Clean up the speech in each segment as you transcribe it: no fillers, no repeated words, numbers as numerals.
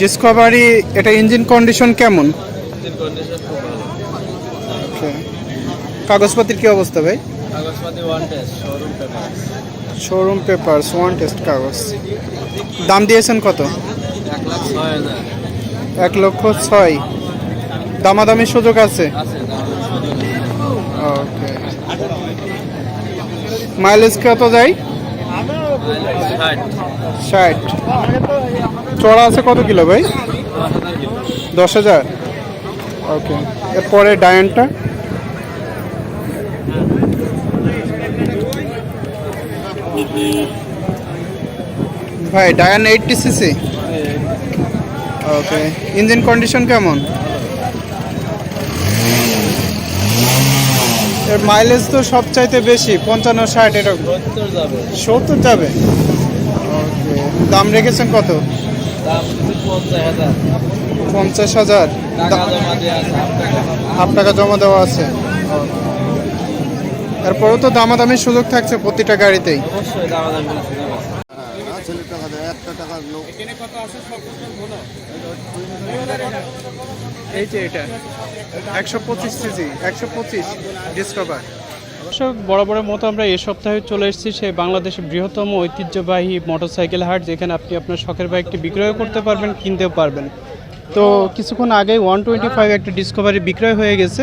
Discovery, এটা engine condition কেমন? Engine condition খুব ভালো। Okay. কাগজপত্রের কি অবস্থা ভাই? কাগজপাতি one test, showroom paper. Showroom papers, one test কাগজ। দাম দিয়েছেন কত? 1,06,000 1,06,000। দামাদামি সুযোগ আছে? আছে। ওকে। মাইলেজ কত যায়? 60। চড়া আছে কত কিলো ভাই? 10,000। ওকে। এরপরে ডায়ানটা ভাই, ডায়ান 80cc। ওকে। ইঞ্জিন কন্ডিশন কেমন? এর মাইলেজ তো সবচাইতে বেশি, 55-60 এরকম। 70 যাবে। 70 যাবে। ওকে। দাম রেখেছেন কত? দাম 50,000। 50,000। টাকা জমা দিয়ে আছে, হাফ টাকা জমা দেওয়া আছে। এরপরেও তো দামাদামির সুযোগ থাকছে প্রতিটা গাড়িতেই। অবশ্যই দামাদামি করে সুযোগ আছে। এই যে এটা 125cc, 125 ডিসকভার। বড় বড় মতো আমরা এ সপ্তাহে চলে এসেছি সেই বাংলাদেশের বৃহত্তম ঐতিহ্যবাহী মোটরসাইকেল হাট, যেখানে আপনি আপনার শখের বাইকটি বিক্রয় করতে পারবেন, কিনতেও পারবেন। তো কিছুক্ষণ আগে 125 একটা ডিসকভারি বিক্রয় হয়ে গেছে।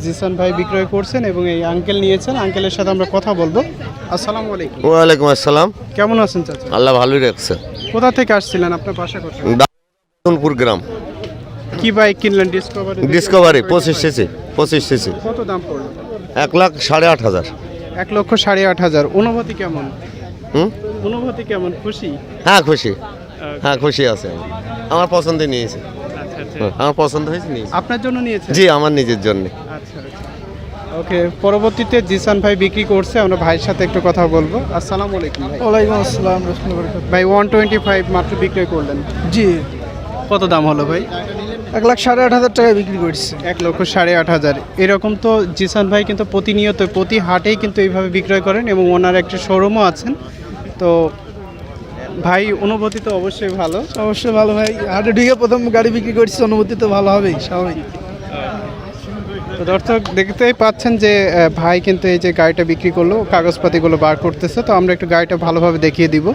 জিসান ভাই বিক্রয় করছেন এবং এই আঙ্কেল নিয়েছেন। আঙ্কেলের সাথে আমরা কথা বলবো। আসসালামু আলাইকুম। ওয়ালাইকুম আসসালাম। কেমন আছেন চাচা? আল্লাহ ভালোই রাখছে। কোথা থেকে আসছিলেন? আপনার বাসা কোথায়? দাউদপুর গ্রাম। কি বাইক কিনলেন? ডিসকভারি। Discovery 25cc। কত দাম পড়লো? 1,08,000। 1,08,000। অনুভূতি কেমন? হুম, অনুভূতি কেমন? খুশি? হ্যাঁ খুশি। হ্যাঁ খুশি আছে। আমার পছন্দে নিয়েছি। আচ্ছা আচ্ছা। আমার পছন্দ হয়েছে নিয়েছি। আপনার জন্য নিয়েছেন? জি, আমার নিজের জন্য। আচ্ছা আচ্ছা। ওকে। পরবর্তীতে জিসান ভাই বিক্রি করছে, আমরা ভাইয়ের সাথে একটু কথা বলবো। আসসালামু আলাইকুম ভাই। ওয়ালাইকুম আসসালাম। ভাই 125 মাত্র বিক্রয় করলেন, জি, কত দাম হলো ভাই? 1,08,500 টাকায় বিক্রি করছি। 1,08,500। এরকম তো জিসান ভাই কিন্তু প্রতিনিয়ত প্রতি হাটেই কিন্তু এইভাবে বিক্রয় করেন এবং ওনার একটা শোরুমও আছেন। তো ভাই, অনুভূতি তো অবশ্যই ভালো। অবশ্যই ভালো ভাই, হাটে ঢুকে প্রথম গাড়ি বিক্রি করছি, অনুভূতি তো ভালো হবেই স্বাভাবিক। তো দর্শক দেখতেই পাচ্ছেন যে ভাই কিন্তু এই যে গাড়িটা বিক্রি করলো, কাগজপাতিগুলো বার করতেছে। তো আমরা একটু গাড়িটা ভালোভাবে দেখিয়ে দিব।